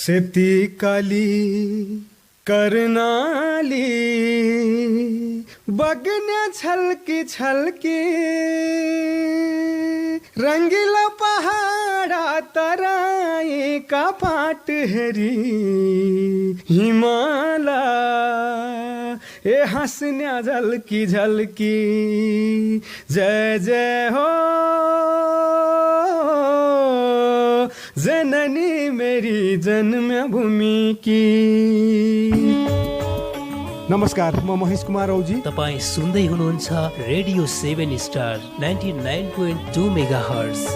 सेती काली कर्णाली बगन्या छलकी छलकी रंगीला पहाड़ा तराई का पाट हेरी हिमाला ए हंसन्या झलकी झलकी जय जय हो जननी मेरी जन्मभूमि की। नमस्कार, म महेश कुमार औजी। तपाईँ सुन्दै हुनुहुन्छ रेडियो 7 स्टार 99.2 मेगाहर्ज।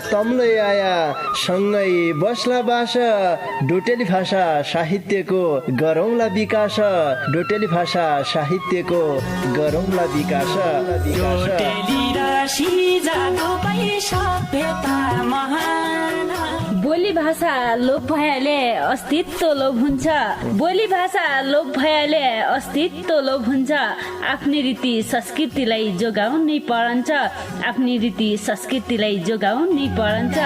तम्लै आया सँगै बस्ला बास डोटेली भाषा साहित्यको गरौँला विकास डोटेली भाषा साहित्यको गरौँला विकास बोली भाषा लोप भएले अस्तित्व लोप हुन्छ। बोली भाषा लोप भएले अस्तित्व लोप हुन्छ। आफ्नै रीति संस्कृतिलाई जोगाउनै परन्छ। आफ्नै रीति संस्कृतिलाई जोगाउनै परन्छ।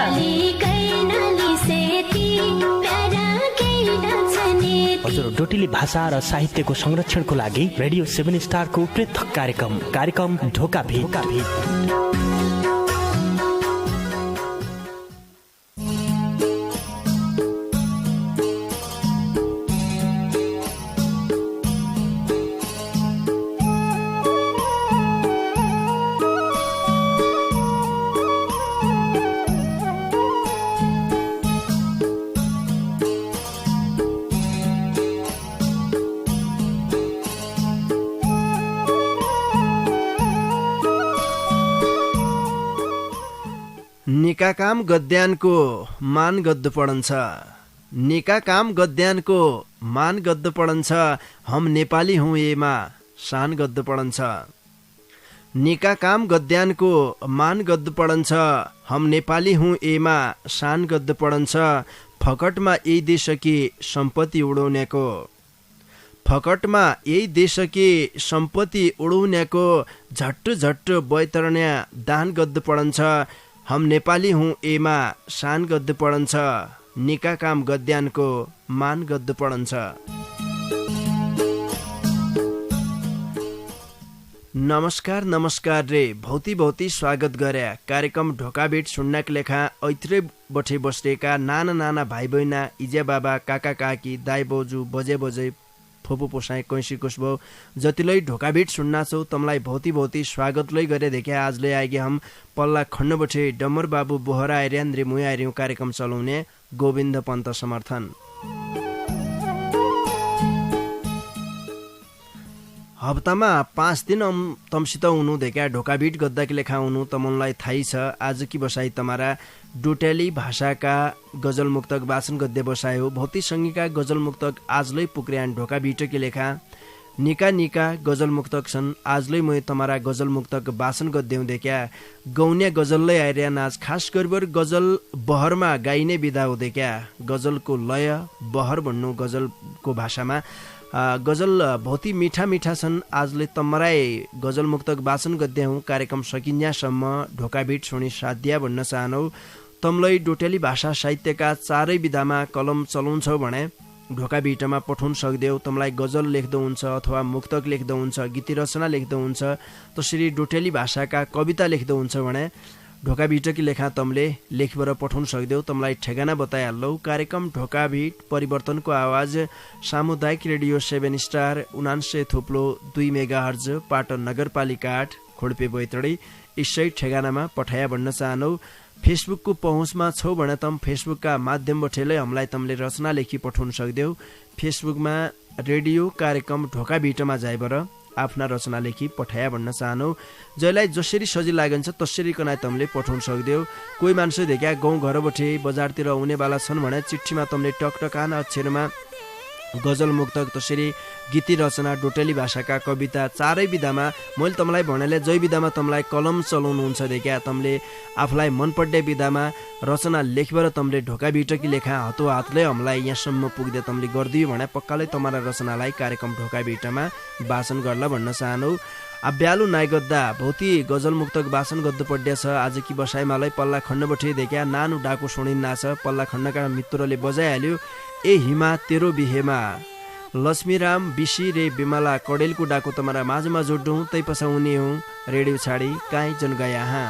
हजुर, डोटेली भाषा र साहित्यको संरक्षणको लागि रेडियो 7 स्टारको पृथक कार्यक्रम ढोका भेट। निका काम गद्यानको मान गद्द पढन्छ। निका काम गद्यानको मान गद्द पढन्छ। हम नेपाली हूँ एमा शान गद्द पढन्छ। निका काम गद्यानको मान गद्द पढन्छ। हम नेपाली हूँ एमा शान गद्द पढन्छ। फकटमा यही देशकी सम्पत्ति उडाउनेको फकटमा यही देशकी सम्पत्ति उडाउनेको झट्ट झट्ट बैतरण्या दान गद्द पढन्छ। हम नेपाली हूँ एमा शान गद्द पढन्छ। निका काम गद्यानको मान गद्द पढन्छ। नमस्कार रे भौती स्वागत गर्या कार्यक्रम ढोकाबेट सुन्नाक लेखा ऐत्रै बठे बसेका नाना भाइ बहिना इजे बाबा काका काकी दाई बोजू बजे बजे फोपो पोसाई कैसी कुसबो जतिलै ढोकाबेट सुन्ना छौ तमलाई भौती स्वागत लै गरे देखे आजले आगे हम पल्ला खण्ड बठे डमर बाबू बोहरा आर्यान रे मुया आर्यौ कार्यक्रम चलाउने गोविन्द पन्त समर्थन। हप्तामा 5 दिन तमसित हुनु देखा ढोकाबीट गद्दाकी लेखा हुनु तमनलाई थाहै छ। आज की बसाई तमारा डोटेली भाषाका गजल मुक्तक वाचन गद्य बसाइ हो। भौती सङ्गीका गजल मुक्तक आजलै पुक्रियान ढोकाबीटकी लेखा निका गजल मुक्तक छन्। आजलै म तमारा गजल मुक्तक वाचन गद्यौँ देखा गौन्या गजललै आइर्या नाच खास गरिबर गजल बहरमा गाइने विधा हो देखा। गजलको लय बहर भन्नु गजलको भाषामा गजल भौती मिठा छन्। आजले तमराई गजल मुक्तक वाचन गद्यौँ कार्यक्रम सकिन्यासम्म ढोकाबीट सुनि साध्या भन्न चाहनौ। तमलै डोटेली भाषा साहित्यका चारै विधामा कलम चलाउँछौ भने ढोकाबीटमा पठाउन सक्देऊ। तमलाई गजल लेख्दो हुन्छ अथवा मुक्तक लेख्दो हुन्छ, गीति रचना लेख्दो हुन्छ, त्यसरी डोटेली भाषाका कविता लेख्दो हुन्छ भने ढोकाबीटकी लेखा तमले लेखबर पठाउन सक्देऊ। तमलाई ठेगाना बताइहाल्लौ। कार्यक्रम ढोकाबीट परिवर्तनको आवाज सामुदायिक रेडियो 7 स्टार 89.2 मेगाहर्ज पाटन नगरपालिका 8 खोडपे बैतडी इसै ठेगानामा पठाया भन्न चाहनौ। फेसबुकको पहुँचमा छौ भने तम फेसबुकका माध्यमबाटै हामीलाई तमले रचना लेखी पठाउन सक्देऊ। फेसबुकमा रेडियो कार्यक्रम ढोकाबीटमा जाइबर आफ्ना रचना लेखी पठाया भन्न चाहनौ। जसलाई जसरी सजिलो लागन्छ तसरी कनाइ तमले पठाउन सक्देऊ। कोही मान्छे देखा गाउँ घरबाटै बजारतिर आउनेवाला छन् भने चिठीमा तमले टकटकाना अक्षरमा गजल मुक्तक त्यसरी गीती रचना डोटेली भाषाका कविता चारै विधामा मैले तँलाई भनेले जय विधामा तँलाई कलम चलाउनुहुन्छ देखा तँले आफूलाई मनपर्ने विधामा रचना लेखबर तँले ढोका बिटकी लेखा हतो हातले हमलाई यहाँसम्म पुग्दै तँले गरिदियो भने पक्काले तमारा रचनालाई कार्यक्रम ढोका बिटमा वाचन गर्ला भन्न चाहनु अभ्यालु नाइगद्दा भौती गजल मुक्तक वाचन गद्दु पड्या छ आज कि बसाइमालाई पल्ला खण्डबठे देखा नानु डाको सुनिन्ना छ पल्ला खण्डका मित्रले बजाइहाल्यो ए हिमा तेरो बिहेमा लक्ष्मीराम बिसी रे बिमला कडेलको डाको तमारा माझमा जोड्नु तै पसाउने हुँ रेडियो छाडी काहीँ जन गया हाँ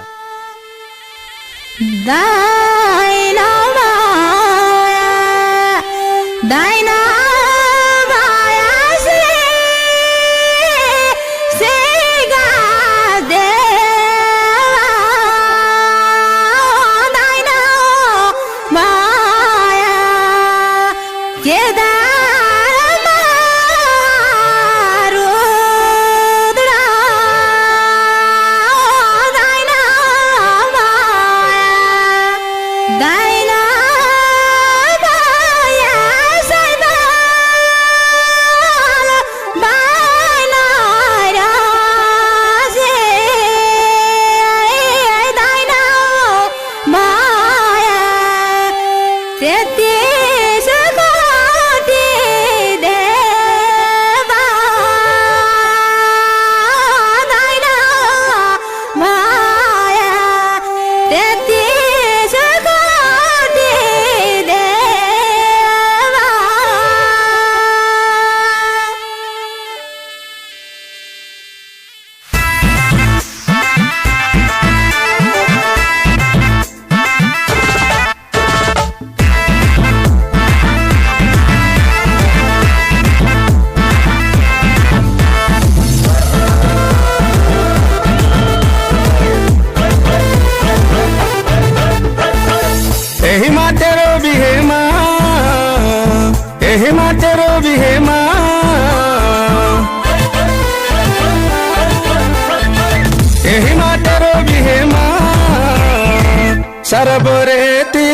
सरबरेती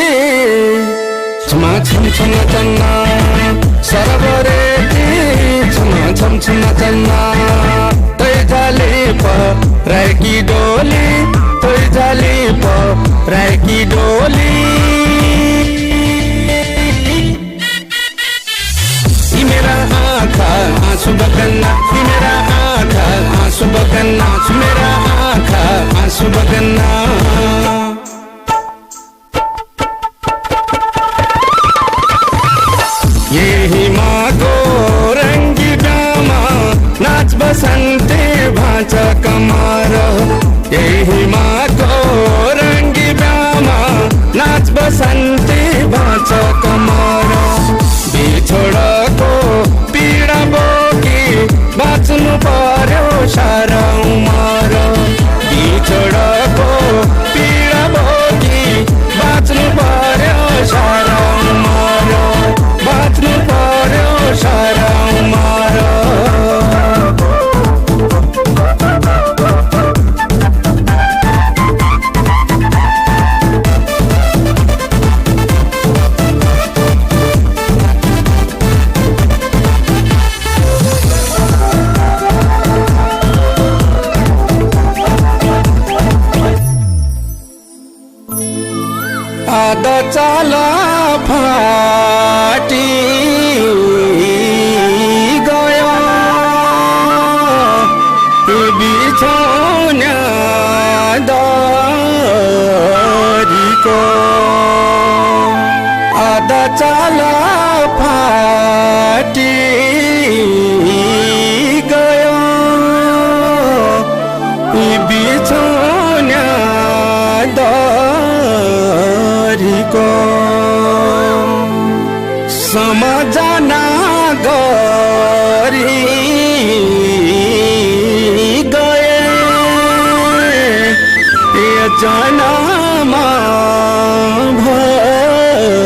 छमा छम छम चन्ना सरबरेती छमा छम छम चन्ना तै झाली प रायकी डोली तै झाली प रायकी डोली ई मेरा आँखा आँसू बगन्ना ई मेरा आँखा आँसू बगन्ना मेरा आँखा आँसू बगन्ना यही माको रंगी डामा नाच बसंते भाचा कमार यही माको रंगी डामा नाच बसंते भाचा कमार बिछोडको पीडा बोकी बाँच्नु पर्यो सारा उमर बिछोडको पीडा बोकी बाँच्नु पर्यो सारा उमर बाँच्नु पर्यो सारा उमर आधा चाला फाटी गयो बिछौना दरीको आधा चाला फाटी गयो बिछौना को समझना गरी गए ये जन्म भरी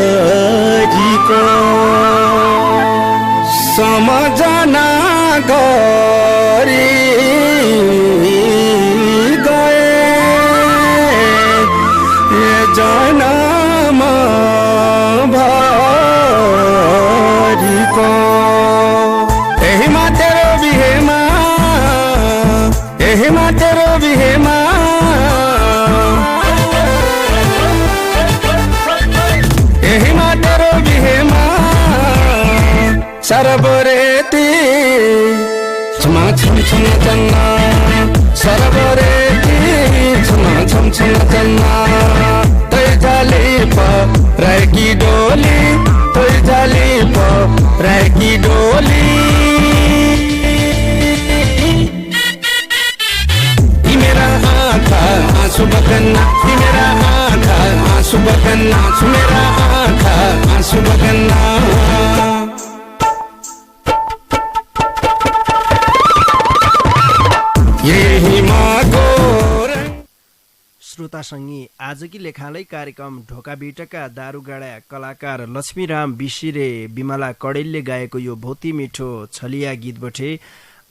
को समझना गरी गए ये जन्म भरी को सरबरेती छमा छम छम चन्ना सरबरेती छमा छम छम चन्ना तै जाली प रायकी डोली तै जाली प रायकी डोली मेरा आँखा आँसू बगन्ना मेरा आँखा आँसू बगन्ना मेरा आँखा आँसू बगन्ना यही मागो श्रोतासँगी आजकी लेखालाई कार्यक्रम ढोका बिटका दारुगाडा कलाकार लक्ष्मीराम बिसिरे बिमला कडेलले गाएको यो भौती मिठो छलिया गीत बठे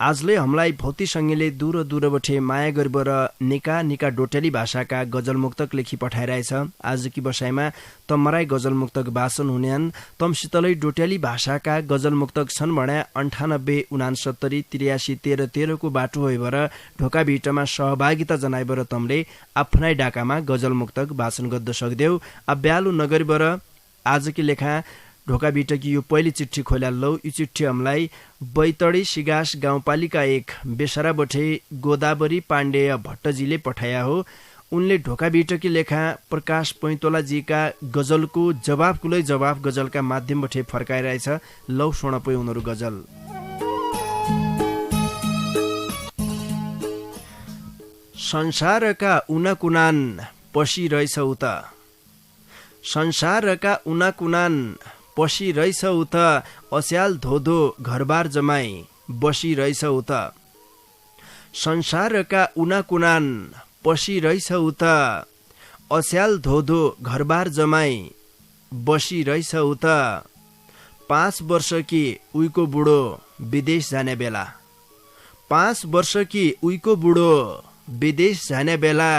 आजले हमलाई भौती सङ्गीले दूर दूर बठे माया गर्बर निका निका डोटेली भाषाका गजल मुक्तक लेखी पठाइरहेछ। आजकी बसाइमा तमराई गजल मुक्तक वाचन हुनेन्। तमसितलै डोटेली भाषाका गजल मुक्तक छन् भने 98 69 83 13 13 को बाटो होइबर ढोका भिटमा सहभागिता जनाइबर तमले आफ्नै डाकामा गजल मुक्तक वाचन गद्द सक्देऊ। अब्यालु नगरीबर आजकी लेखा ढोका बिटकी यो पहिली चिठी खोल्या लौ। यो चिठी हमलाई बैतडी सिगास गाउँपालिका 1 बेसरा बठे गोदावरी पाण्डेय भट्टजीले पठाया हो। उनले ढोका बिटकी लेखा प्रकाश पैतोलाजीका गजलको जवाफकुलै जवाफ गजलका माध्यमबाट फर्काइरहेछ। लौ सोणपै उनीहरू गजल। संसारका उनाकुनान पसिरहेछौ त संसारका उनाकुनान पसिरहेछौ त अस्याल धोधो घरबार जमाई बसिरहेछौ त संसारका उनाकुनान पसिरहेछौ त अस्याल धोधो घरबार जमाई बसिरहेछौ त 5 वर्ष कि उइको बुढो विदेश जाने बेला 5 वर्ष कि उइको बुढो विदेश जाने बेला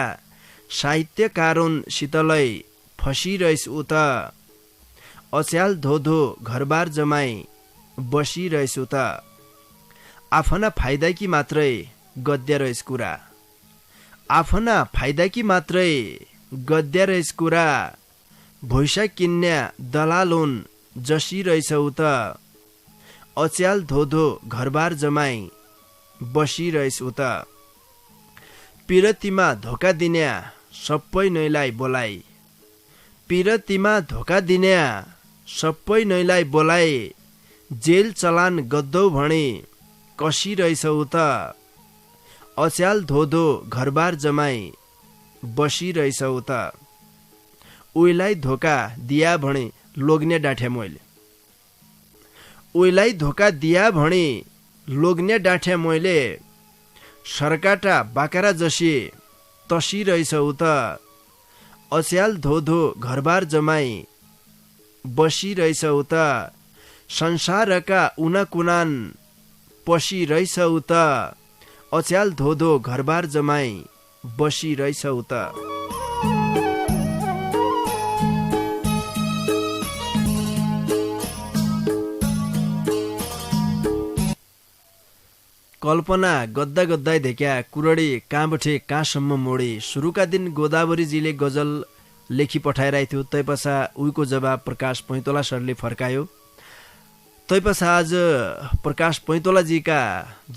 साहित्यकारुन शीतलै फसिरहेछ उत अस्याल धोधो घरबार जमाई बसिरहेछु त आफ्ना फाइदाकी मात्रै गद्य रहेछ कुरा आफ्ना फाइदाकी मात्रै गद्य रहेछ कुरा भैसा किन्ने दलालोन जसिरहेछौ त अस्याल धोधो घरबार जमाई बसिरहेछु त पिरतीमा धोका दिने सबै नैलाई बोलाई पिरतीमा धोका दिने सबै नैलाई बोलाई जेल चलान गद्दौ भणी कसिरहेछौ त अस्याल धोधो घरबार जमाई बसिरहेछौ त उइलाई धोका दिया भणी लोग्ने डाठे मैले उइलाई धोका दिया भणी लोग्ने डाठे मैले सरकाटा बाकरा जसी तसिरहेछौ त अस्याल धोधो घरबार जमाई बसिरहेछौ त संसारका उनाकुनान पसिरहेछौ त अस्याल धोधो घरबार जमाई बसिरहेछौ त कल्पना गद्दा गद्दाई धेक्या कुरडी कहाँबठे कहाँसम्म मोडी सुरुका दिन गोदावरीजीले गजल लेखी पठाइरहेको थियो। तैपछा उइको जवाब प्रकाश पैतोला सरले फर्कायो। तैपछा आज प्रकाश पैतोलाजीका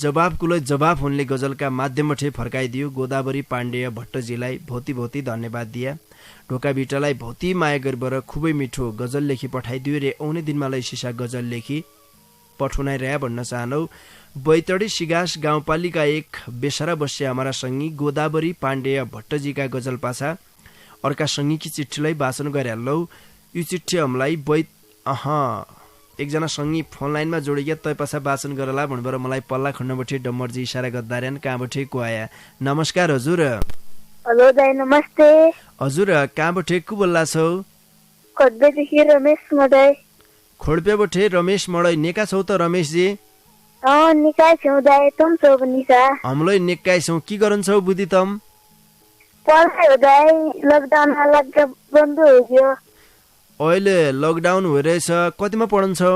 जवाबकुलै जवाब उनले गजलका माध्यमबाट फर्काइदियो। गोदावरी पाण्डेय भट्टजीलाई भौती भौती धन्यवाद दिया। ढोका बिटलाई भौती माया गरेर खुबै मिठो गजल लेखी पठाइदियो रे आउने दिनमा लै सिसा गजल लेखी पठुनाइरहे भन्न चाहनौ। बैतडी सिगास गाउँपालिका 1 बेसरा बस्या हमारा संगी गोदावरी पाण्डेय भट्टजीका गजल पाछा अर्का संगीकी चिठीलाई वाचन गरिहालौ। यो चिठी हमलाई एकजना संगी फोन लाइनमा जोडिया तै पाछा वाचन गरला भन्बर मलाई पल्ला खण्डबाट डम्मरजी इशारा गद्दारेन कहाँबाट को आया। नमस्कार हजुर। हेलो दाइ नमस्ते। हजुर कहाँबाट को बोल्ला छौ? खोड्पेदेखि रमेश मडै। खोड्पेबाट रमेश मडै। नेका छौ त रमेशजी? निकाय छौ दाइ। तुम छौ निका? हमलाई निकाय छौ। के गरन्छौ बुद्धि तम? पढाइ हो दाइ। लकडाउन लाग्दा बन्द हो। अहिले लकडाउन भइरहेछ। कतिमा पढन्छौ?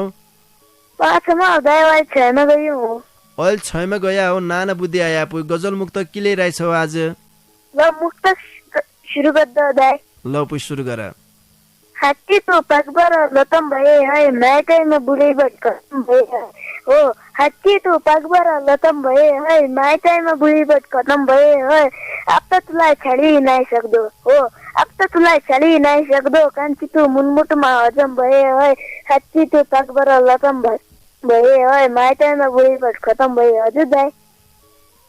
5 मा हो दाइ। अहिले 6 मा गयो। अहिले 6 मा गया हो। नाना बुद्धि आया पुइ गजल मुक्त के ल्याइरहेछौ आज? ल मुक्त सुरु गर्दा दाइ। ल पुइ सुरु गर। हात्ती तो पगबर लतम भए है माइतैमा बुढीबाट खतम भए है हो हात्ती तो पगबर लतम भए है माइतैमा बुढीबाट खतम भए है अब त तुलाई छाडी नै सक्दो हो अब त तुलाई छाडी नै सक्दो कान्छी तो मुनमुटमा हजम भए है हात्ती तो पगबर लतम भए है माइतैमा बुढीबाट खतम भए हजुर दाइ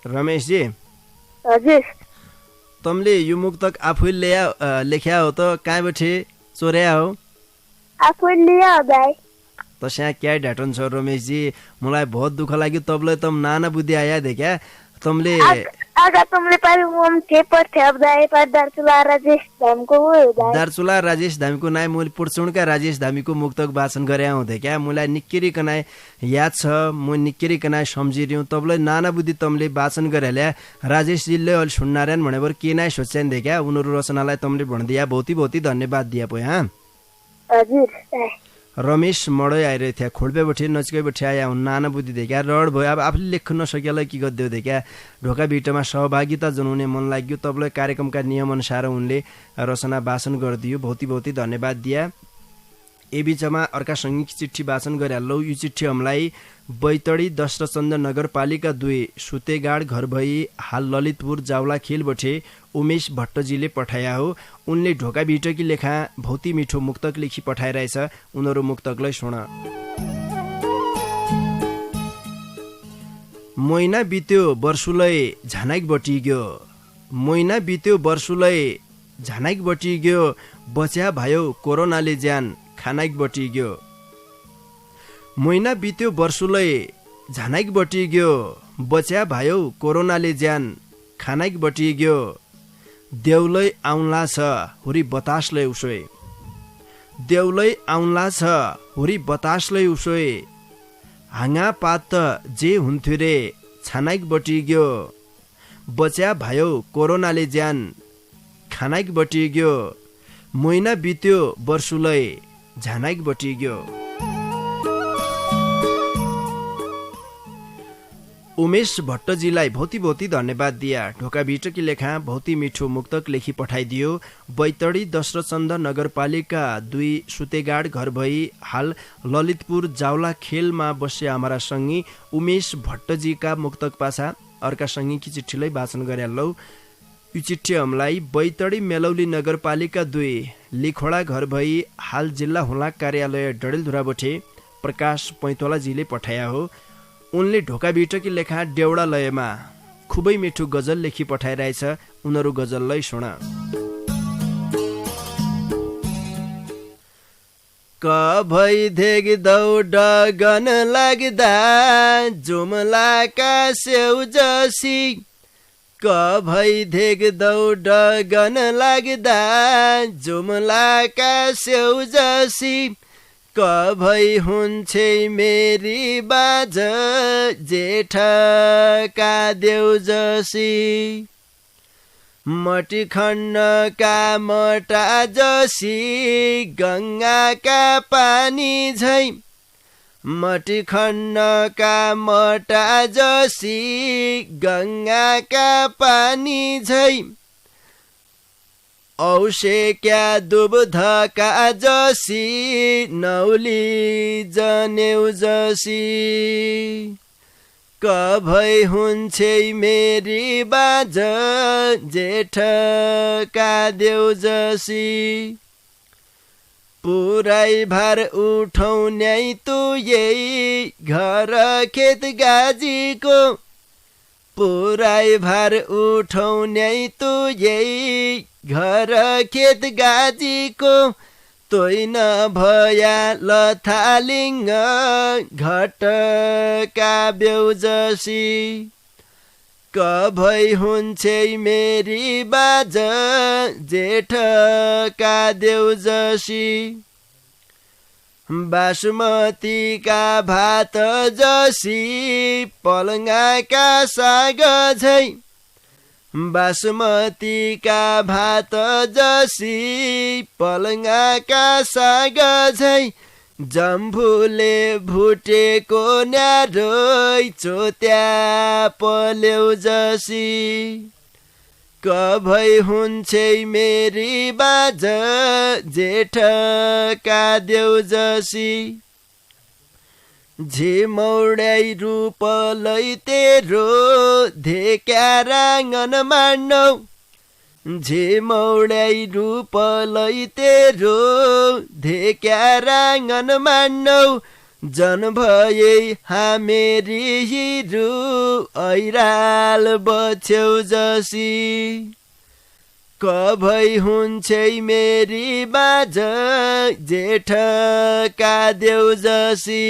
रमेशजी हजुर तमले यो मुक्तक आफै लेख्या हो त कहाँबाट चोर्या हो आफै लिया दाइ तस्या क्या ढाटन छ रमेशजी मलाई बहुत दुःख लाग्यो तबले तम नाना बुद्धि आया देखा तमले आगा तुमले पारि ओम थेपर थेप दाइ पर दार्चुला राजेश धामको हो दाइ दार्चुला राजेश धामीको नाइ मैले पुर्चुणका राजेश धामीको मुक्तक वाचन गरे हुँदै क्या मलाई निक्केरी कनाइ याद छ म निक्केरी कनाइ सम्झिरह्यो तबले नाना बुद्धि तमले वाचन गरेल्या राजेशजीले अलि सुन्नारायण भनेबर के नाइ सोच्यान देखा उनीहरू रचनालाई तमले भनिदिया बहुती धन्यवाद दिया पो हाँ हजुर दाइ रमेश मडै आइरहेको थियो खोल्पेबाट नजिकैबाट आया हुन् नाना बुद्धि देखा रड भयो अब आफूले लेख्न नसकेलाई के गरिदियो देखा ढोका भिटमा सहभागिता जनाउने मन लाग्यो तबलाई कार्यक्रमका नियमअनुसार उनले रचना वाचन गरिदियो बहुती धन्यवाद दिया ए बिचमा अर्का सङ्गीत चिठी वाचन गरे लौ यो चिठी हमलाई बैतडी दशरथचन्द्र नगरपालिका 2 सुतेगाड घर भई हाल ललितपुर जावला खेलबठे उमेश भट्टजीले पठाया हो उनले ढोका भिटकी लेखा भौती मिठो मुक्तक लेखी पठाइरहेछ उनीहरू मुक्तकलाई सुन महिना बित्यो वर्षुलै झनाइक बटिग्यो महिना बित्यो वर्षुलै झनाइक बटिग्यो बच्या भयो कोरोनाले ज्यान खानाइक बटिग्यो महिना बित्यो वर्षुलै झनाइक बटिग्यो बच्या भयो कोरोनाले ज्यान खानाइक बटिग्यो देउलै आउला छ हुरी बतासलै उसोए देउलै आउला छ हुरी बतासलै उसोए हाँगा पात त जे हुन्थ्यो रे छानाइक बटिग्यो बच्या भयो कोरोनाले ज्यान खानाइक बटिग्यो महिना बित्यो वर्षुलै झनाइक बटिग्यो उमेश भट्टजीलाई भौती धन्यवाद दिया ढोका भिटकी लेखा भौती मिठो मुक्तक लेखी पठाइदियो बैतडी दशरथचन्द्र नगरपालिका 2 सुतेगाड घर भई हाल ललितपुर जावला खेलमा बसे हाम्रा सङ्गी उमेश भट्टजीका मुक्तक पाछा अर्का सङ्गीकी चिठीलाई वाचन गरे लौ यो चिठी हमलाई बैतडी मेलौली नगरपालिका 2 लिखोडा घर भई हाल जिल्ला हुलाक कार्यालय डडेलधुराबठे प्रकाश पैतोलाजीले पठाया हो उनले ढोका भिटकी लेखा डेउडा लयमा खुबै मिठो गजल लेखी पठाइरहेछ उनीहरू गजललाई सुन क भई धेग दौड गन लाग्दा जुमलाका सेउ जसी क भई धेग दौड गन लाग्दा जुमलाका सेउ जसी क भई हुन्छे मेरी बाज जेठका देउ जसी मटी खण्डका मटा जसी गङ्गाका पानी झै मटी खण्डका मटा जसी गङ्गाका पानी झै औसे क्या दुबधका जसी नौली जनेउ जसी क भई हुन्छे मेरी बाज जेठका देउ जसी पुरै भार उठाउनै तु यही घर खेत गाजीको पुरै भार उठाउनै तु यही घर खेत गाजीको तोइ नभया लथालिङ्ग घटका बेउ जसी क भई हुन्छे मेरी बाज जेठका देउ जसी बासमतीका भात जसी पलङ्गाका साग झै बासमतीका भात जसी पलङ्गाका साग झै जम्भुले भुटेको न्यारोइ चोत्या पलेउ जसी कभै हुन्छै मेरी बाज जेठका देउजसी झिमौडाई रूपलै तेरो धेक्याराङ्गन मान्नौ झिमौडाई रूपलै तेरो धेक्याराङ्गन मान्नौ जन भए हामेरी हिरु ऐराल बछ्यौ जसी कभै हुन्छै मेरी बाज जेठका देउजसी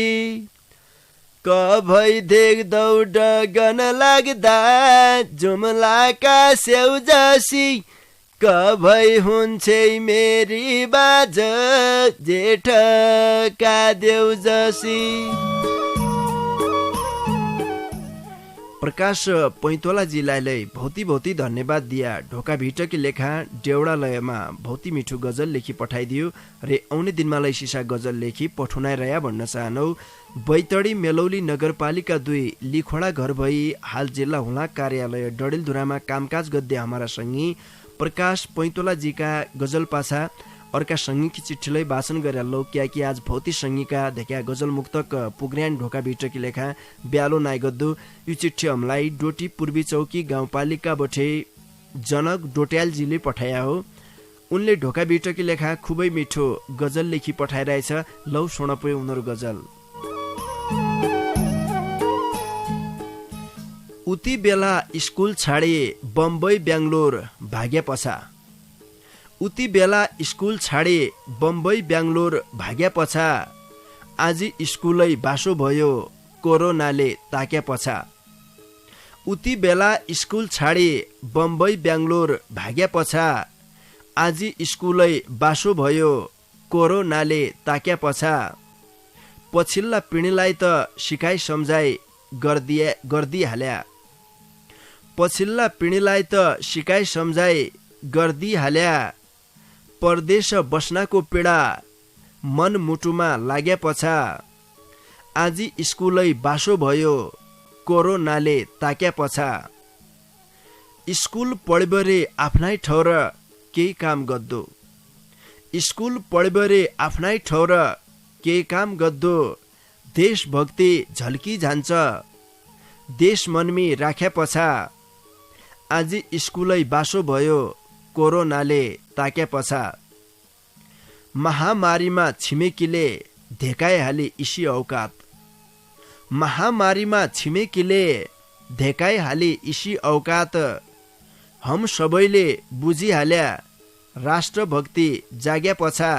कभै देख्दौ डगन लाग्दा जुम्लाका स्याउ जसी कभै हुन्छै मेरी बाज जेठका देउजसी। प्रकाश पैतोलाजीलाई भौती धन्यवाद दिया। ढोका भिटकी लेखा डेउडालयमा भौती मिठो गजल लेखी पठाइदियो रे आउने दिनमा लै सिसा गजल लेखी पठुनाइरया भन्न चाहनौ। बैतडी मेलौली नगरपालिका 2 लिखोडा घर भई हाल जिल्ला हुला कार्यालय डडेलधुरामा कामकाज गद्दे हमारा संगी प्रकाश पैतोलाजीका गजल पाछा अर्का सङ्गीकी चिठीलाई वाचन गरेर लौ क्याकी आज भौती सङ्गीका धेक्या गजल मुक्तक पुग्र्यान ढोका भिटकी लेखा ब्यालो नाइ गद्दु। यो चिठी हमलाई डोटी पूर्वी चौकी गाउँपालिका बठे जनक डोट्यालजीले पठाया हो। उनले ढोका भिटकी लेखा खुबै मिठो गजल लेखी पठाइरहेछ। लौ सुनपे उनीहरू गजल। उति बेला स्कुल छाडे बम्बई ब्याङ्गलोर भाग्य पछा उति बेला स्कुल छाडे बम्बई ब्याङ्गलोर भाग्या पछा आज स्कुलै बासो भयो कोरोनाले ताक्या पछा उति बेला स्कुल छाडे बम्बई ब्याङ्गलोर भाग्या पछा आज स्कुलै बासो भयो कोरोनाले ताक्या पछा पछिल्ला पिँढीलाई त सिकाइ सम्झाइ गर्दिहाल्या पछिल्ला पिँढीलाई त सिकाइ सम्झाइ गर्दिहाल्या परदेश बस्नको पीडा मन मुटुमा लाग्या पछा आज स्कुलै बासो भयो कोरोनाले ताक्या पछा स्कुल पढेबरे आफ्नै ठौर केही काम गद्दो स्कुल पढेबरे आफ्नै ठौर केही काम गद्दो देशभक्ति झल्की जान्छ देश मनमी राख्या पछा आज स्कुलै बासो भयो कोरोनाले ताक्या पछा महामारीमा छिमेकीले धेकाइहाले इसी औकात महामारीमा छिमेकीले धेकाइहाले इसी औकात हम सबैले बुझिहाल्या राष्ट्रभक्ति जाग्या पछा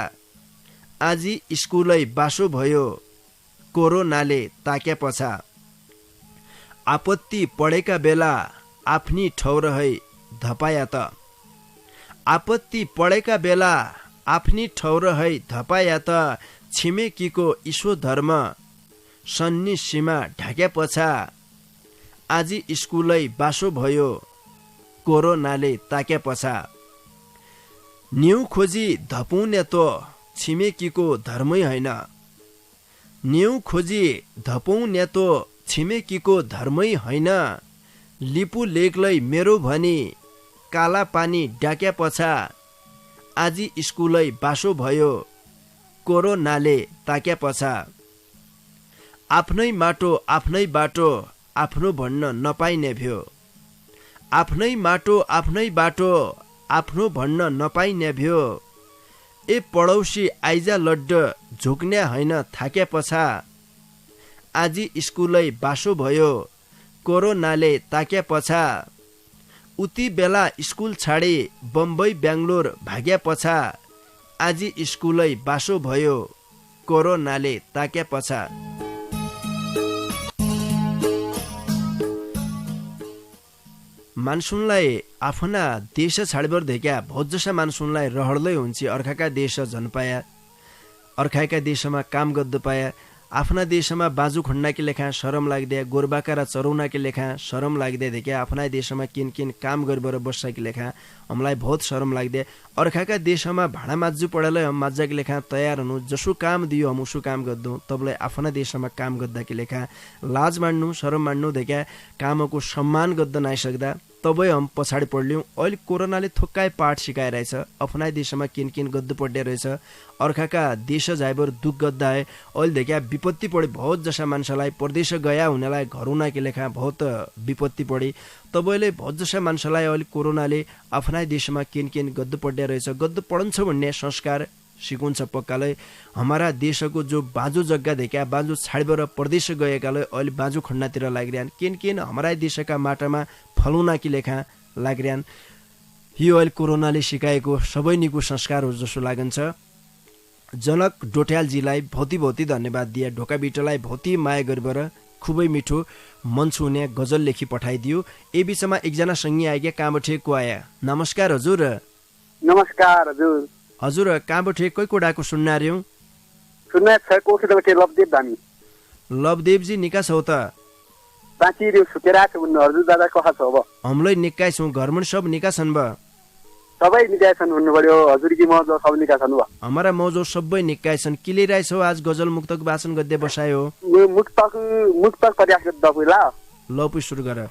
आज स्कुलै बासो भयो कोरोनाले ताक्या पछा आपत्ति पढेका बेला आफ्नी ठौर है धपाया त आपत्ति पढेका बेला आफ्नी ठौर है धपाया त छिमेकीको ईश्वर धर्म सन्निसीमा ढाक्या पछा आज स्कुलै बासो भयो कोरोनाले ताक्या पछा न्यु खोजी धपुने तो छिमेकीको धर्मै होइन न्यु खोजी धपुने तो छिमेकीको धर्मै होइन लिपु लेखलै मेरो भनी काला पानी डाक्या पछा आज स्कुलै बासो भयो कोरोनाले ताक्या पछा आफ्नै माटो आफ्नै बाटो आफ्नो भन्न नपाइने भ्यो आफ्नै माटो आफ्नै बाटो आफ्नो भन्न नपाइने भ्यो ए पडौसी आइजा लड्ड झुक्ने होइन थाक्या पछा आज स्कुलै बासो भयो कोरोनाले ताक्या पछा उति बेला स्कुल छाडे बम्बई ब्याङ्गलोर भाग्या पछा आज स्कुलै बासो भयो कोरोनाले ताक्या पछा मानसुनलाई आफ्ना देश छाडेबर धेक्या बहुत जसा मानसुनलाई रहर्दै हुन्छ अर्काका देश झन्पाया अर्काका देशमा काम गद्द पाया आफ्ना देशमा बाजु खण्डाकी लेखा शरम लाग्दै गोरबाका र चरौनाकी लेखा शरम लाग्दै देखा आफ्ना देशमा किन किन काम गरेर बस्साकी लेखा हमलाई बहुत शरम लाग्दै अर्काका देशमा भाडा माज्जु पढेलै हम माज्जाकी लेखा तयार हुनु जसो काम दियो हम उसो काम गद्दु तबलाई आफ्ना देशमा काम गद्दाकी लेखा लाज मान्नु शरम मान्नु देखा कामको सम्मान गद्द नाइ सक्दा तबै हम पछाडि पढ्यौँ। अहिले कोरोनाले थोक्काए पाठ सिकाइरहेछ। अफनाइ देशमा किन किन गद्दु पड्ने रहेछ, अर्काका देश जाइबर दुख गद्दाए। अहिले देखा विपत्ति पढे बहुत जसा मान्छेलाई परदेश गया हुनेलाई घर हुनाकी लेखा बहुत विपत्ति पढे। तपाईँले बहुत जसा मान्छेलाई अहिले कोरोनाले आफ्नै देशमा किन किन गद्दु पड्ने रहेछ। गद्दु पढन्छ भन्ने संस्कार सिकुन्छ पक्काले। हमारा देशको जो बाजु जग्गा देखा बाजु छाडीबाट परदेश गएकाले अहिले बाजु खण्डतिर लागिरहन्। किन किन हमारा देशका माटामा फलुना कि लेखा लागिरहन्। यो अहिले कोरोनाले सिकाएको सबै निको संस्कार हो जसो लागन्छ। जनक डोट्यालजीलाई भौती धन्यवाद दिए। ढोका बिटलाई भौती माया गरेर खुबै मिठो मन छुने गजल लेखी पठाइदियो। ए बिचमा एकजना सङ्गी आइगे कहाँबाट को आया। नमस्कार हजुर। नमस्कार हजुर। हजुर कहाँबाट कोही कोडाको सुन्ना रे हौ? सुन्ना छ कोखिबाट लवदेव धामी। लवदेवजी निका छौ त? बाँकी रे सुतेरा छ भन्नु हजुर दादा कहाँ छ अब? हमलै निकै छौँ। घरमा सब निका छन् बा? सबै निकाय छन् भन्नु पर्यो हजुर कि मौज सब निकाय छन् बा? हमारा मौज सबै निकाय छन्। के लिइरहेछ आज गजल मुक्तक वाचन गद्य बसायो? मुक्तक प्रयास गर्दा पहिला ल पु सुरु गर।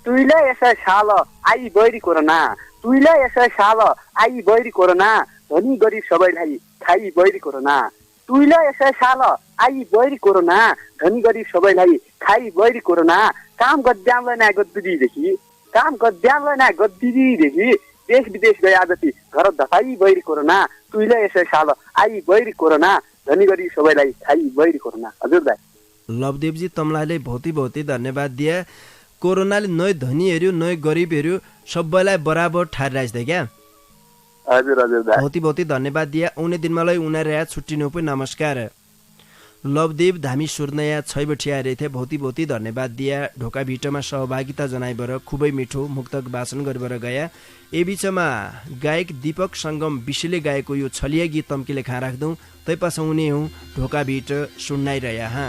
तुइले यसै साल आई बैरी कोरोना, तुइले यसै साल आई बैरी कोरोना, धनी गरीब सबैलाई खाई बैरी कोरोना। तुइले यसै साल आई बैरी कोरोना, धनी गरीब सबैलाई खाई बैरी कोरोना। काम गद्यामलाई ना गद्दीदेखि, काम गद्यामलाई ना गद्दीदेखि देश विदेश गया जति घर धपाई बैरी कोरोना। तुइले यसै साल आई बैरी कोरोना, धनी गरीब सबैलाई खाई बैरी कोरोना। हजुर दाइ। लवदेवजी तमलाले भौती धन्यवाद दिए। कोरोनाले नै धनी हेऱ्यो नै गरिब हेऱ्यो सबैलाई बराबर ठारिरहेछ क्या। हजुर हजुर दाइ। भौती धन्यवाद दिए। आउने दिनमालाई उनीहरू छुट्टिनु पनि नमस्कार। लवदेव धामी सुर्नया छैबठिया रहेथे। भौती धन्यवाद दिया। ढोका भिटमा सहभागिता जनाइबर खुबै मिठो मुक्तक वाचन गरेर गया। ए बिचमा गायक दीपक सङ्गम विषयले गाएको यो छलिया गीत तम्कीले खा राख्दौँ। तै पछाउने हौँ ढोका भिट सुन्नाइरह्या।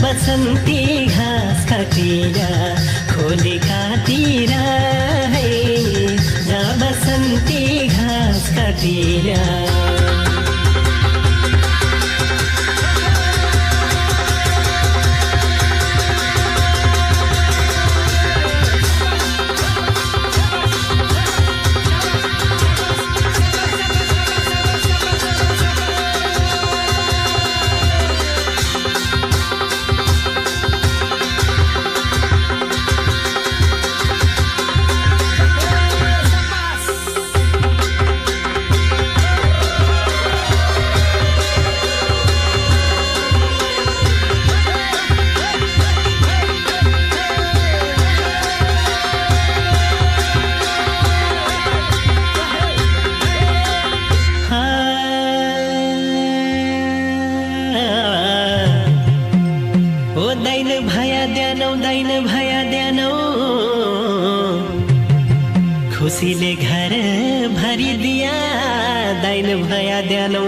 बसंती घास काटिया खोली काटिया है, जा बसंती घास काटिया। खुसीले घर भरिदिया दाइन भया दैनौ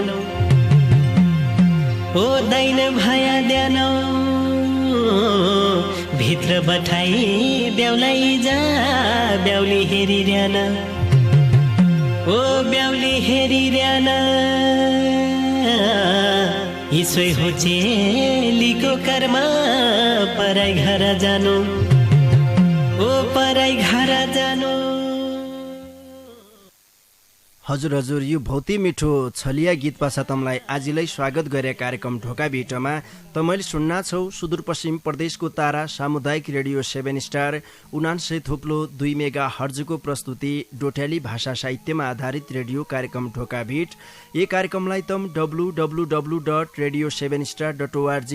ओ दाइन भया दैनौ भित्र बठाई ब्याउलाई जा ब्याउली हेरिरहन ओ ब्याउली हेरिरहन इसै हो चेलीको कर्म पराई घर जानु ओ पराई घर जानु। हजुर यो भौती मिठो छलिया गीत पासा तमलाई आजिलाई स्वागत गरे कार्यक्रम ढोका भेटमा तपाईले सुन्ना छौ सुदूरपश्चिम प्रदेशको तारा सामुदायिक रेडियो 7 स्टार 99.2 मेगा हर्जको प्रस्तुति डोट्याली भाषा साहित्यमा आधारित रेडियो कार्यक्रम ढोका भेट। यो कार्यक्रमलाई तम www.radio7star.org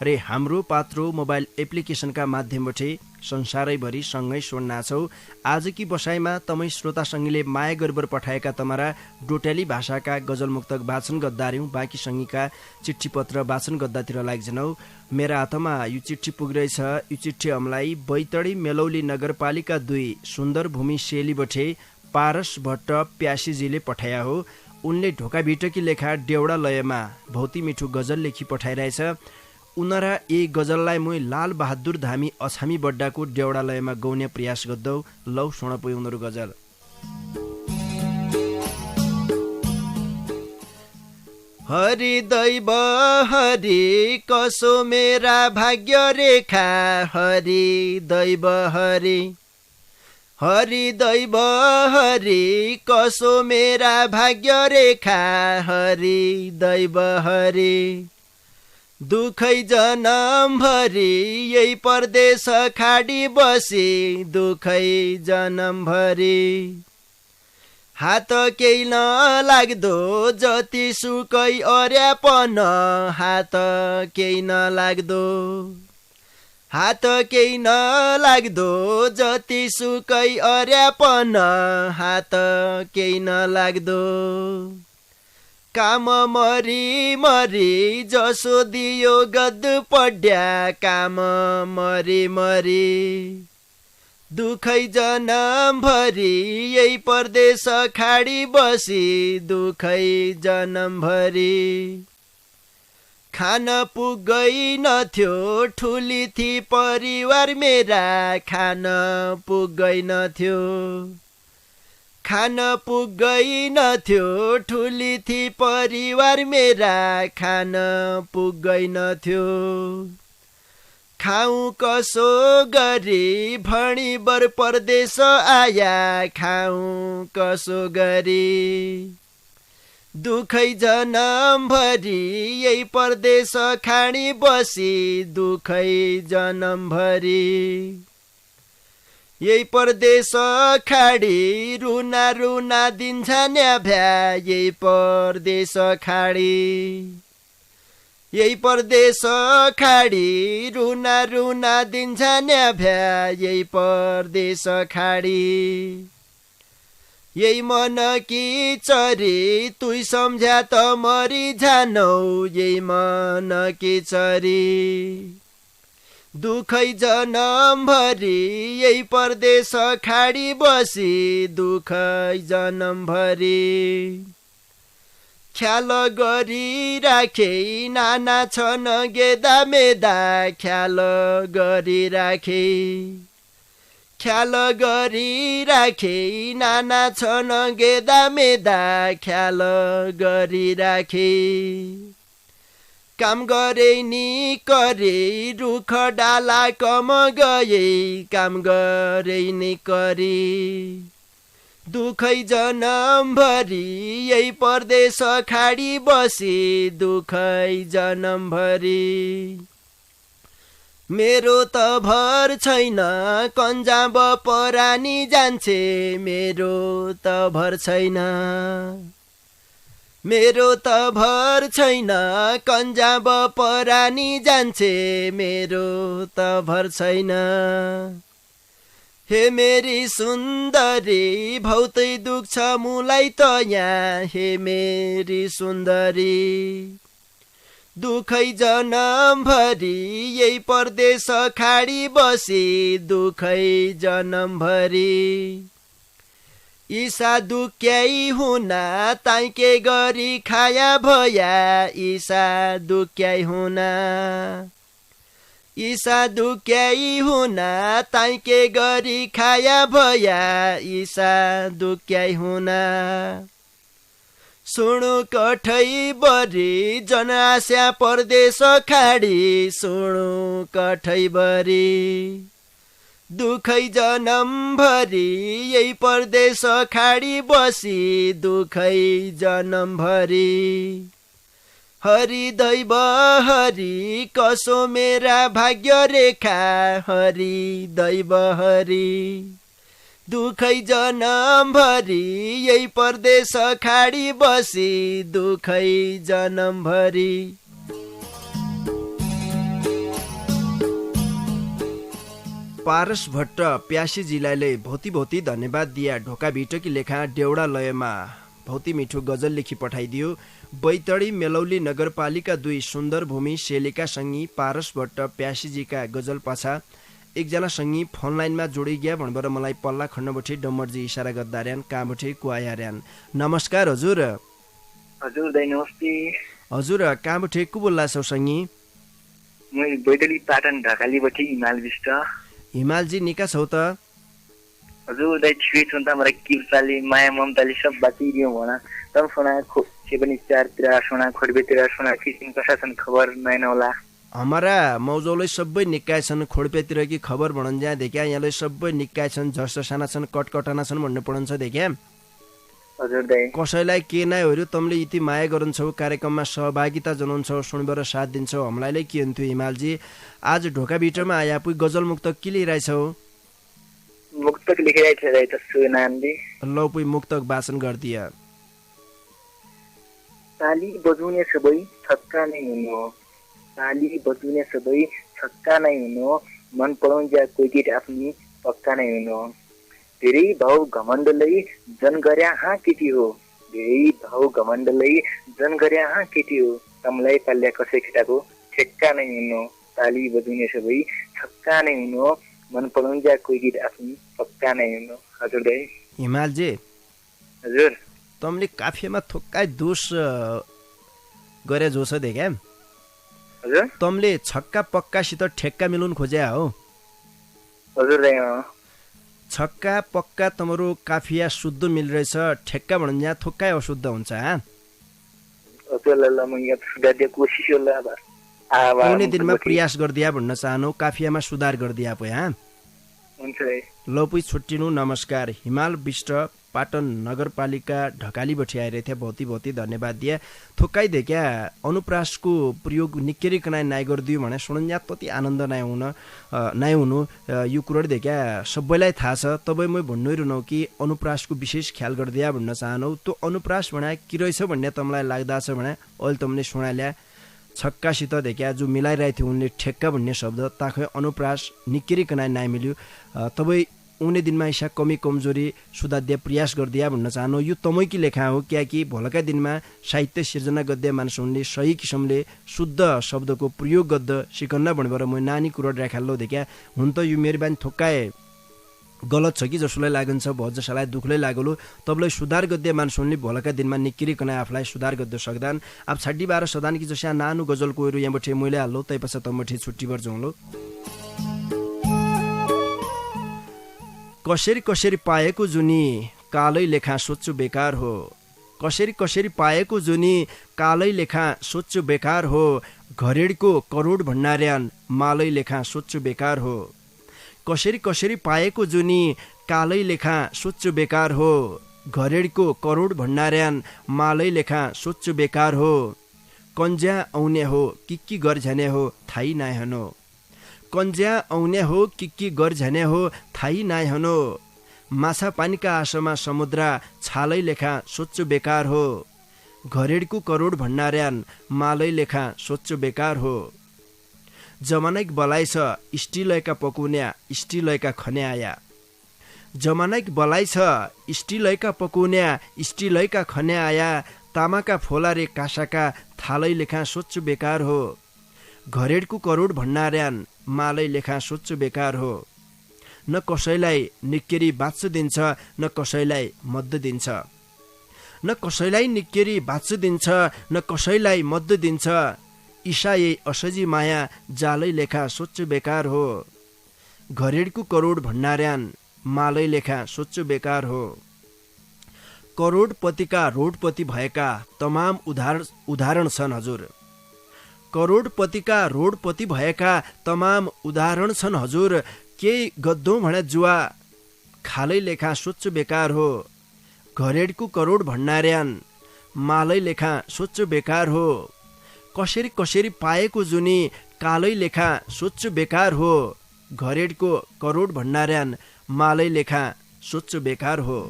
रे हाम्रो पात्रो मोबाइल एप्लिकेशनका माध्यमबाट संसारैभरि सँगै सुन्ना छौ। आजकी बसाइमा तमै श्रोता संगीले माया गर्बर पठाएका तमरा डोट्याली भाषाका गजल मुक्तक वाचन गद्दार्यौं। बाँकी संगीका चिठी पत्र वाचन गद्दातिर लाग्जनौ। मेरा हातमा यो चिठी पुगिरहेछ। यो चिठी हमलाई बैतडी मेलौली नगरपालिका 2 सुन्दर भूमि सेली बठे पारस भट्ट प्यासीजीले पठाया हो। उनले ढोका भिटकी लेखा डेउडा लयमा भौती मिठो गजल लेखी पठाइरहेछ। उनरा ए गजललाई मुई लाल बहादुर धामी अछामी बड्डाको डेउडा लयमा गाउने प्रयास गर्दौ। लौ सुन पुइ उनीहरू गजल। हरि दैव हरि कसो मेरा भाग्य रेखा हरि दैव हरि हरि दैव हरि कसो मेरा भाग्य रेखा हरि दैव हरि दुखै जनम भरि यही परदेश खाडी बसी दुखै जनम भरि हात केही नलाग्दो जति सुकै अर्यापन हात केही नलाग्दो हात केही नलाग्दो जति सुकै अर्यापन हात केही नलाग्दो काम मरी मरी जसो दियो गद पड्या काम मरी मरी दुखै जनम भरि यही परदेश खाडी बसी दुखै जनम भरि खान पुगैनथ्यो ठुली थी परिवार मेरा खान पुगैनथ्यो खान पुगैनथ्यो ठुली थी परिवार मेरा खान पुगैनथ्यो खाऊ कसो गरी भणी बर परदेश आया खाऊ कसो गरी दुखै जनम भरि यही परदेश खाडी बसी दुखै जनम भरि यही परदेश खाडी रुना रुना दिन्छ न्याभ्या यही परदेश खाडी यही परदेश खाडी रुना रुना दिन्छ न्याभ्या यही परदेश खाडी यही मन की चरी तुई सम्झ्या त मरी जानौ यही मन की चरी दुखै जनम भरि यही परदेश खाडी बसी दुखै जनम भरि ख्याल गरी राखे नाना छन् गेदा मेदा ख्याल गरी राखे ख्याल गरी राखे नाना छन् गेदा मेदा ख्याल गरी राखे काम गरे नि करे रुख डाला कम गए काम गरे नि करे दुखै जनम भरि यही परदेश खाडी बसी दुखै जनम भरि मेरो त भर छैन कन्जाब परानी जान्छे मेरो त भर छैन मेरो त भर छैन कन्जाब परानी जान्छे मेरो त भर छैन हे मेरी सुन्दरी भौतै दुख्छ मुलाई त यहाँ हे मेरी सुन्दरी दुखै जनम भरि यही परदेश खाडी बसी दुखै जनम भरि ईसा दुख्याई हुना ताई के गरी खाया भया ईसा दुख्याई हुना ईसा दुख्याई हुना ताई के गरी खाया भया ईसा दुख्याई हुना सुनु कठै बरी जनास्या परदेश खाडी सुनु कठै बरी दुखै जनमभरि यही परदेश खाडी बसी दुखै जनमभरि हरि दैव हरि कसो मेरा भाग्य रेखा हरि दैव हरि दुखै जनमभरि यही परदेश खाडी बसी दुखै जनमभरि पारस भट्ट प्यासीजीलाई भौती भौती धन्यवाद दिया ढोका भिटकी लेखा डेउडा लयमा भौती मिठो गजल लेखी पठाइदियो बैतडी मेलौली नगरपालिका 2 सुन्दर भूमि शेलिका सङ्गी पारस भट्ट प्यासीजीका गजल पाछा एकजना सङ्गी फोन लाइनमा जोडी गया भनेर मलाई पल्ला खण्डबठी डम्मरजी इसारा गद्दार्यान काबठी कुआयार्यान नमस्कार हजुर हजुर दाइ नमस्ते हजुर काबठी को बोल्ला छौ सङ्गी म बैतडी पाटन ढकालीबठी हिमाल विष्ट हिमालजी निका छौ त हजुर दाइ ठिकै छु त मलाई किर्साले माया ममताले सब बाँचिदियो भन तम सोना पनि चारतिर सोना खोडबेतिर सोना किसिम कसासन खबर नैन होला हमारा मौजौलै सबै निकाय छन् खोडपेतिर कि खबर भणन जा देख्या यहाँले सबै निकाय छन् झस्स साना छन् कटकटाना छन् भन्ने पढन्छ देख्या हजुर दाइ कसैलाई के नै हो तमले यति माया गरन्छौ कार्यक्रममा सहभागिता जनाउँछौ सुनबर साथ दिन्छौ हामीलाई के हुन्थ्यो हिमालजी आज ढोका भिटरमा आया पुइ गजल मुक्तक के लिइरहेछौ मुक्तक लेखिरहेछ दाइ त सुनामले लौ पुइ मुक्तक वाचन गर्दिया ताली बजाउने सबै छक्का नै हुनु ताली बजाउने सबै छक्का नै हुनु मन पराउँजा कोही गीत आफ्नी पक्का नै हुनु धेरै भाउ घमण्डलै जन गर्या हाँ केटी हो धेरै भाउ घमण्डलै जन गर्या हाँ केटी हो तमलाई पाल्या कसै केटाको ठेक्का नै हुनु ताली बजाउने सबै छक्का नै हुनु मन पराउँजा कोही गीत आफ्नी पक्का नै हुनु हजुर दाइ हिमालजी हजुर तमले काफियामा थोक्काइ दोष गरे जोस देख्या हजुर तमले छक्का पक्कासित ठेक्का मिलाउन खोज्या हो हजुर दाइ छक्का पक्का तमरो काफिया शुद्ध मिलिरहेछ ठेक्का भन्नु यहाँ थोक्कै अशुद्ध हुन्छ आउने दिनमा प्रयास गरिदिया भन्न चाहनु काफियामा सुधार गरिदिया पो ल पुइ छुट्टिनु नमस्कार हिमाल विष्ट पाटन नगरपालिका ढकालीबठी आइरहेथे भौती भौती धन्यवाद दिए थोक्काइ देख्या अनुप्रासको प्रयोग निकै कनाइ नाइ गरिदियो भने सुनन्या तति आनन्द नाइ हुनु यो कुरो देख्या सबैलाई थाहा छ तबै म भन्नुइरहनु कि अनुप्रासको विशेष ख्याल गरिदिया भन्न चाहनु त्यो अनुप्रास भने के रहेछ भन्ने तमलाई लाग्दा छ भने अहिले तमले सुनाल्या छक्कासित देख्या जो मिलाइरहेको थियो उनले ठेक्का भन्ने शब्द ताखै अनुप्रास निकै कनाइ नाइ मिल्यो तबै उनी दिनमा ऐसा कमी कमजोरी सुधार्दै प्रयास गरिदिया भन्न चाहनु यो तमैकी लेखा हो कियाकि भोलका दिनमा साहित्य सिर्जना गद्य मानिसहरूले सही किसिमले शुद्ध शब्दको प्रयोग गद्द सिकन्न भनेर म नानी कुरो राखाल्लो देख्या हुन त यो मेरो बानी थोक्काए गलत छ कि जसलाई लागन्छ बहुत जसलाई दुखले लागलो तबलाई सुधार गद्य मानिसहरूले भोलका दिनमा निकै कना आफूलाई सुधार गद्द सक्दान अब 12 सदान कि जसा नानु गजल कोइरो यहाँबाट मैले हाल्लो तैपछि तमठी छुट्टी बर जाउँलो कसरी कसरी पाएको जुनी कालै लेखा सोच्छु बेकार हो कसरी कसरी पाएको जुनी कालै लेखा सोच्छु बेकार हो घरेडको करोड भण्डार्यान मालै लेखा सोच्छु बेकार हो कसरी कसरी पाएको जुनी कालै लेखा सोच्छु बेकार हो घरेडको करोड भण्डार्यान मालै लेखा सोच्छु बेकार हो कन्ज्या आउने हो कि गर झने हो थाई नाइ हनो कन्ज्या आउने हो कि गर झने हो थाई नाइ हनो माछा पानीका आशामा समुद्र छालै लेखा सोच्छु बेकार हो घरेडको करोड भण्डार्यान मालै लेखा सोच्छु बेकार हो जमानैक बलाइ छ स्टिलैका पकुन्या स्टिलैका खन्याया जमानैक बलाइ छ स्टिलैका पकुन्या स्टिलैका खन्याया तामाका फोला रे कासाका थालै लेखा सोच्छु बेकार हो घरेडको करोड भण्डार्यान मालै लेखा सोच्छु बेकार हो न कसैलाई निक्केरी बाँच्छु दिन्छ न कसैलाई मद्दु दिन्छ न कसैलाई निक्केरी बाँच्छु दिन्छ न कसैलाई मद्दु दिन्छ ईसायै असजी माया जालै लेखा सोच्छु बेकार हो घरेडको करोड भण्डार्यान मालै लेखा सोच्छु बेकार हो करोडपतिका रोडपति भएका तमाम उदाहरण छन् हजुर करोडपतिका रोडपति भएका तमाम उदाहरण छन् हजुर केही गद्दौँ भने जुवा खालै लेखा सोच्छु बेकार हो घरेडको करोड भण्डार्यान मालै लेखा सोच्छु बेकार हो कसरी कसरी पाएको जुनी कालै लेखा सोच्छु बेकार हो घरेडको करोड भण्डार्यान मालै लेखा सोच्छु बेकार हो।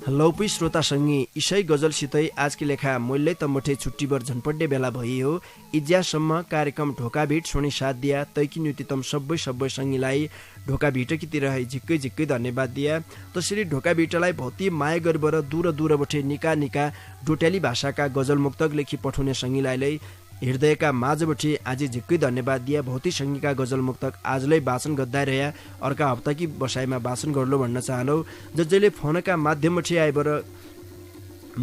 लौपी श्रोता सङ्गी इसै गजलसितै आजकी लेखा मूल्य तम्बठे छुट्टीबर झन्पड्डे बेला भइयो इज्यासम्म कार्यक्रम ढोकाभिट सुनि साथ दिया तैकी न्युतितम सबै सङ्गीलाई ढोकाभिटकीतिर झिक्कै झिक्कै धन्यवाद दिया तसरी ढोकाभिटलाई भौती माया गरेर दूर बठे निका डोट्याली भाषाका गजल मुक्तक लेखी पठाउने सङ्गीलाई हृदयका माझबठी आज झिक्कै धन्यवाद दिया भौती सङ्गीका गजल मुक्तक आजलाई वाचन गर्दा रह्या अर्का हप्ताकी बसाइमा वाचन गर्लो भन्न चाहनौ जसले फोनका माध्यमबाट आइबर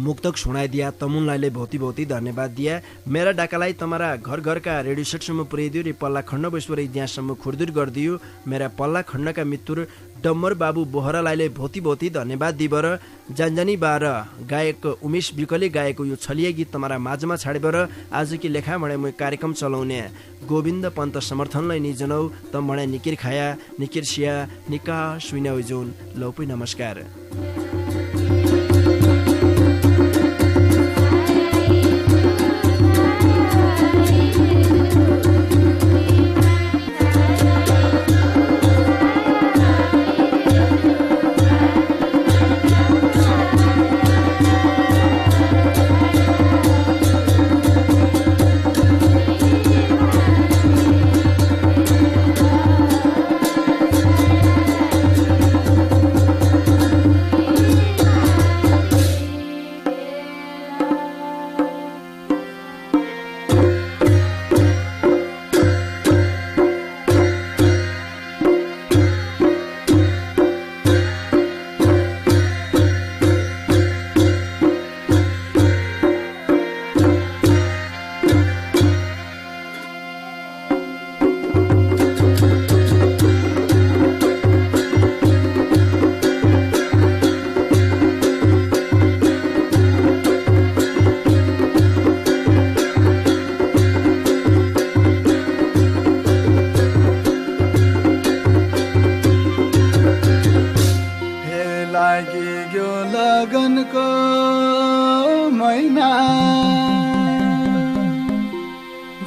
मुक्तक सुनाइदिया तमुनलाई भौती धन्यवाद दिया मेरा डाकालाई तमारा घरका रेडियो सेटसम्म पुर्याइदियो र पल्ला खण्ड बस्वर त्यहाँसम्म खुरदुर गरिदियो मेरा पल्ला खण्डका मित्र डम्बर बाबु बोहरालाई भौती धन्यवाद दिबर जानजानी बार गायक उमेश विकले गाएको यो छलिया गीत तमारा माझमा छाडेबर आजकी लेखा भने म कार्यक्रम चलाउने गोविन्द पन्त समर्थनलाई निजनौ तम भने निकिर खाया निकिर सिया निका सुइना जोन लौपै नमस्कार।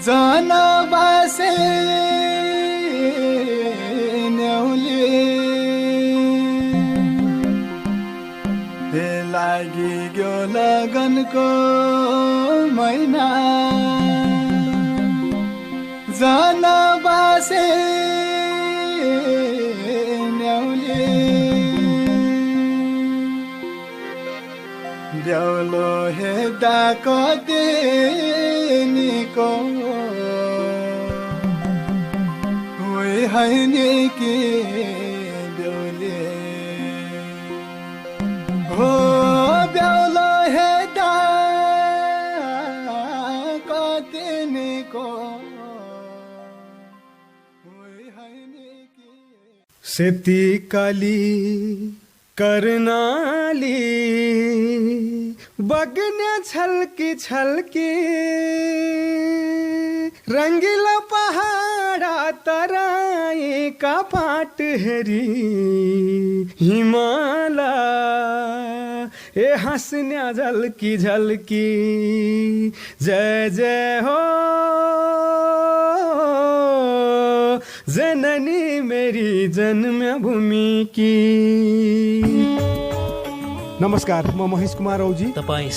जनबासे न्याउले लागि गयो लगनको महिना जनबासे न्याउले ब्याउलो हेर्दा कति निको हैने के ब्याउले हो ब्याउलो हेर्दा कति निको सेती काली कर्णाली बग्ने छल्की छल्की रंगीला पहाड़ा तराई का पाट हेरी हिमाला ए हंसन्या झलकी झलकी जय जय हो जननी मेरी जन्मभूमि की। नमस्कार, म महेश कुमार औजी। तपाईं